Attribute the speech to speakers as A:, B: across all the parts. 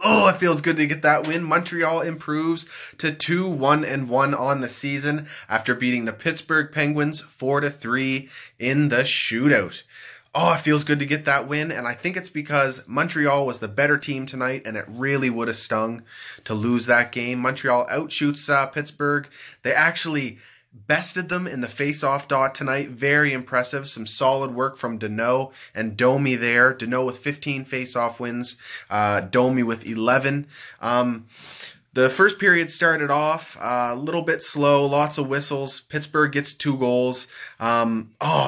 A: Oh, it feels good to get that win. Montreal improves to 2-1-1 on the season after beating the Pittsburgh Penguins 4-3 in the shootout. Oh, it feels good to get that win, and I think it's because Montreal was the better team tonight, and it really would have stung to lose that game. Montreal outshoots Pittsburgh. They actually bested them in the face-off dot tonight. Very impressive. Some solid work from Danault and Domi there. Danault with 15 face-off wins. Domi with 11. The first period started off a little bit slow. Lots of whistles. Pittsburgh gets 2 goals. Oh,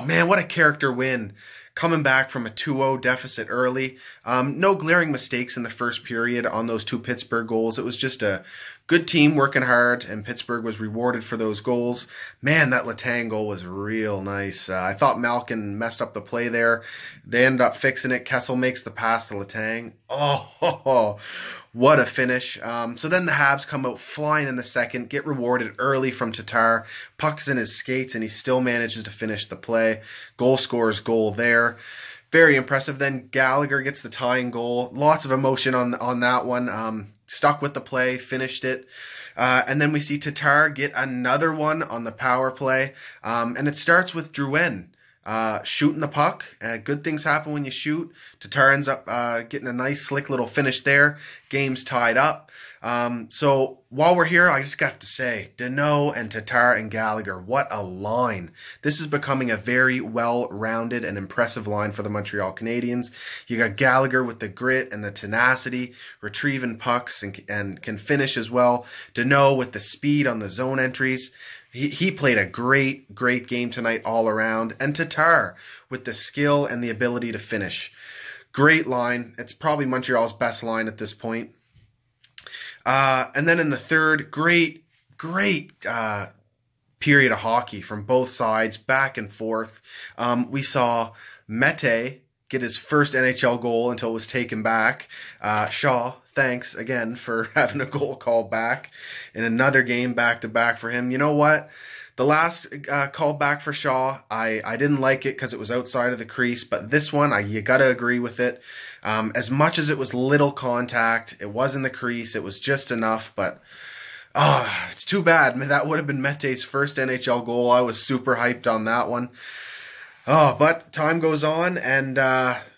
A: man, what a character win. Coming back from a 2-0 deficit early. No glaring mistakes in the first period on those 2 Pittsburgh goals. It was just a good team working hard, and Pittsburgh was rewarded for those goals. Man, that Letang goal was real nice. I thought Malkin messed up the play there. They ended up fixing it. Kessel makes the pass to Letang. Oh, what a finish. So then the Habs come out flying in the second, get rewarded early from Tatar. Puck's in his skates, and he still manages to finish the play. Goal scorer's goal there. Very impressive. Then Gallagher gets the tying goal. Lots of emotion on that one. Stuck with the play, finished it. And then we see Tatar get another one on the power play. And it starts with Drouin shooting the puck. Good things happen when you shoot. Tatar ends up getting a nice, slick little finish there. Game's tied up. So while we're here, I just got to say, Danault and Tatar and Gallagher, what a line. This is becoming a very well-rounded and impressive line for the Montreal Canadiens. You got Gallagher with the grit and the tenacity, retrieving pucks and can finish as well. Danault with the speed on the zone entries. He played a great game tonight all around. And Tatar with the skill and the ability to finish. Great line. It's probably Montreal's best line at this point. And then in the third, great period of hockey from both sides, back and forth. We saw Mete get his first NHL goal until it was taken back. Shaw, thanks again for having a goal called back in another game back-to-back for him. You know what? The last call back for Shaw, I didn't like it because it was outside of the crease, but this one, you got to agree with it. As much as it was little contact, it was in the crease, it was just enough, but it's too bad. That would have been Mete's first NHL goal. I was super hyped on that one. But time goes on, and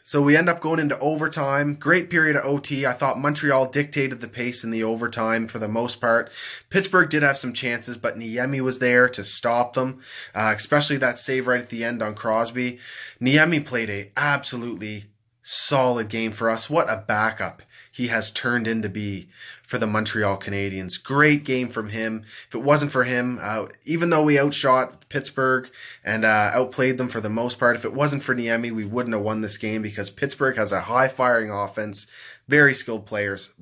A: so we end up going into overtime. Great period of OT. I thought Montreal dictated the pace in the overtime for the most part. Pittsburgh did have some chances, but Niemi was there to stop them, especially that save right at the end on Crosby. Niemi played a absolutely solid game for us. What a backup he has turned into be for the Montreal Canadiens. Great game from him. If it wasn't for him, even though we outshot Pittsburgh and outplayed them for the most part, if it wasn't for Niemi, we wouldn't have won this game because Pittsburgh has a high-firing offense, very skilled players.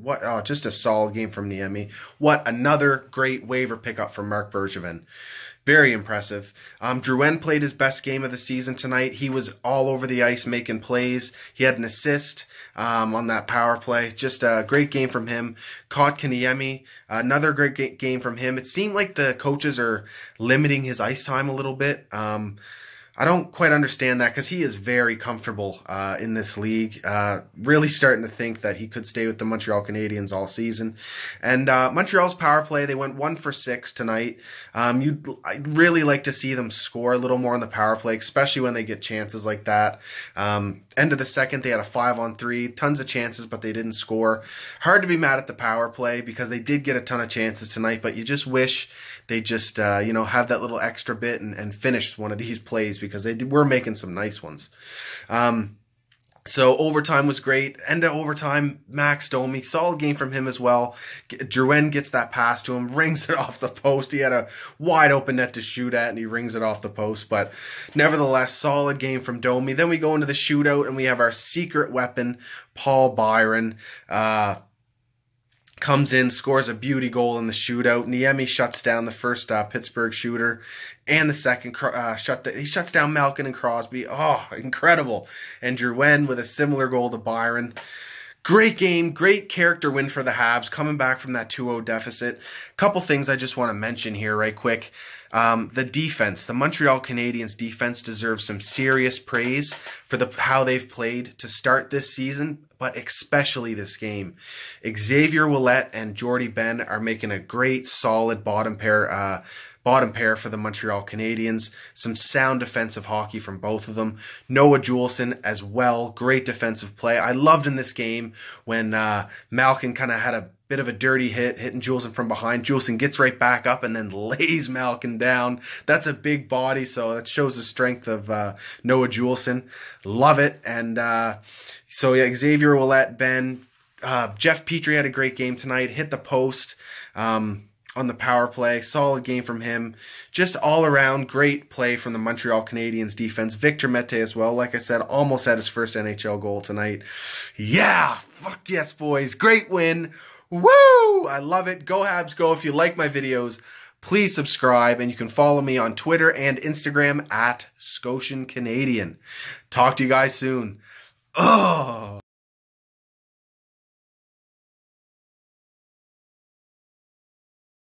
A: Just a solid game from Niemi. What another great waiver pickup from Marc Bergevin. Very impressive. Drouin played his best game of the season tonight. He was all over the ice making plays. He had an assist on that power play. Just a great game from him. Kotkaniemi, another great game from him. It seemed like the coaches are limiting his ice time a little bit. I don't quite understand that because he is very comfortable in this league. Really starting to think that he could stay with the Montreal Canadiens all season. And Montreal's power play, they went 1 for 6 tonight. I'd really like to see them score a little more on the power play, especially when they get chances like that. End of the second, they had a 5-on-3, tons of chances, but they didn't score. Hard to be mad at the power play because they did get a ton of chances tonight, but you just wish they just have that little extra bit and finish one of these plays because they were making some nice ones. So overtime was great. End of overtime, Max Domi, solid game from him as well. Drouin gets that pass to him, rings it off the post. He had a wide open net to shoot at, and he rings it off the post. But nevertheless, solid game from Domi. Then we go into the shootout, and we have our secret weapon, Paul Byron. Comes in, scores a beauty goal in the shootout. Niemi shuts down the first Pittsburgh shooter, and the second he shuts down Malkin and Crosby. Oh, incredible! And Drouin with a similar goal to Byron. Great game, great character win for the Habs, coming back from that 2-0 deficit. Couple things I just want to mention here right quick. The defense, the Montreal Canadiens defense deserves some serious praise for how they've played to start this season, but especially this game. Xavier Ouellet and Jordy Ben are making a great, solid bottom pair for the Montreal Canadiens. Some sound defensive hockey from both of them. Noah Juulsen as well. Great defensive play. I loved in this game when Malkin kind of had a bit of a dirty hitting Juulsen from behind. Juulsen gets right back up and then lays Malkin down. That's a big body, so that shows the strength of Noah Juulsen. Love it. And so, yeah, Xavier Ouellet, Ben. Jeff Petrie had a great game tonight. Hit the post on the power play. Solid game from him. Just all around great play from the Montreal Canadiens defense. Victor Mete as well. Like I said, almost had his first NHL goal tonight. Yeah, fuck yes, boys. Great win. Woo! I love it. Go Habs, go. If you like my videos, please subscribe, and you can follow me on Twitter and Instagram at Scotian Canadian. Talk to you guys soon. Oh.